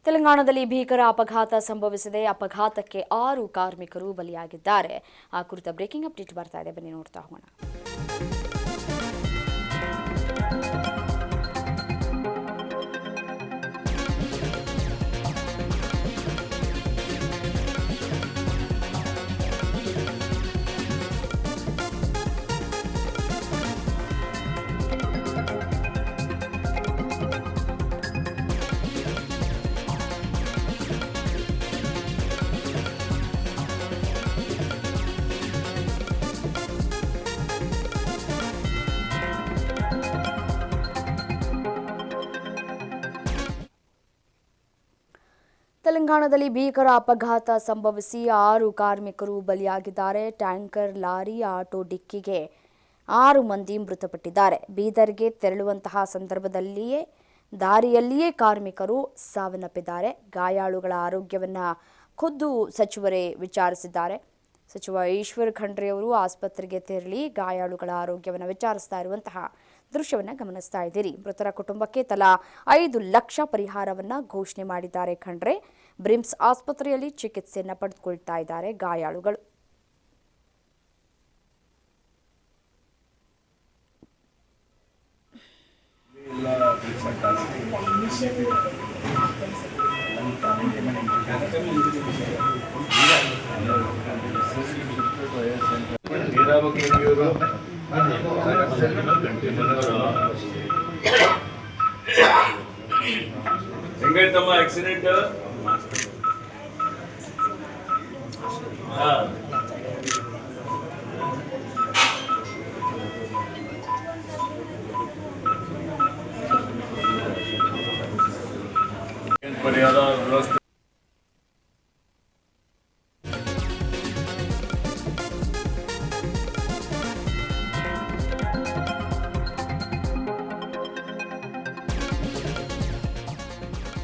ತೆಲಂಗಾಣದಲ್ಲಿ ಭೀಕರ ಅಪಘಾತ ಸಂಭವಿಸಿದೆ. ಅಪಘಾತಕ್ಕೆ 6 ಕಾರ್ಮಿಕರು ಬಲಿಯಾಗಿದ್ದಾರೆ. ಆ ಕುರಿತ ಬ್ರೇಕಿಂಗ್ ಅಪ್ಡೇಟ್ ಬರ್ತಾ ಇದೆ, ಬನ್ನಿ ನೋಡ್ತಾ ಹೋಗೋಣ. ತೆಲಂಗಾಣದಲ್ಲಿ ಭೀಕರ ಅಪಘಾತ ಸಂಭವಿಸಿ 6 ಕಾರ್ಮಿಕರು ಬಲಿಯಾಗಿದ್ದಾರೆ. ಟ್ಯಾಂಕರ್ ಲಾರಿ ಆಟೋ ಡಿಕ್ಕಿಗೆ 6 ಮಂದಿ ಮೃತಪಟ್ಟಿದ್ದಾರೆ. ಬೀದರ್ಗೆ ತೆರಳುವಂತಹ ಸಂದರ್ಭದಲ್ಲಿಯೇ ದಾರಿಯಲ್ಲಿಯೇ ಕಾರ್ಮಿಕರು ಸಾವನ್ನಪ್ಪಿದ್ದಾರೆ. ಗಾಯಾಳುಗಳ ಆರೋಗ್ಯವನ್ನು ಖುದ್ದು ಸಚಿವರೇ ವಿಚಾರಿಸಿದ್ದಾರೆ. ಸಚಿವ ಈಶ್ವರ್ ಖಂಡ್ರೆ ಅವರು ಆಸ್ಪತ್ರೆಗೆ ತೆರಳಿ ಗಾಯಾಳುಗಳ ಆರೋಗ್ಯವನ್ನು ವಿಚಾರಿಸ್ತಾ ಇರುವಂತಹ ದೃಶ್ಯವನ್ನು ಗಮನಿಸ್ತಾ ಇದ್ದೀರಿ. ಮೃತರ ಕುಟುಂಬಕ್ಕೆ ತಲಾ 5 ಲಕ್ಷ ಪರಿಹಾರವನ್ನು ಘೋಷಣೆ ಮಾಡಿದ್ದಾರೆ ಖಂಡ್ರೆ. ಬ್ರಿಮ್ಸ್ ಆಸ್ಪತ್ರೆಯಲ್ಲಿ ಚಿಕಿತ್ಸೆಯನ್ನು ಪಡೆದುಕೊಳ್ತಾ ಇದ್ದಾರೆ ಗಾಯಾಳುಗಳು. ಹೆಂಗಾಯ್ತಮ್ಮ ಆಕ್ಸಿಡೆಂಟ್? ಪರಿಹಾರ ವ್ಯವಸ್ಥೆ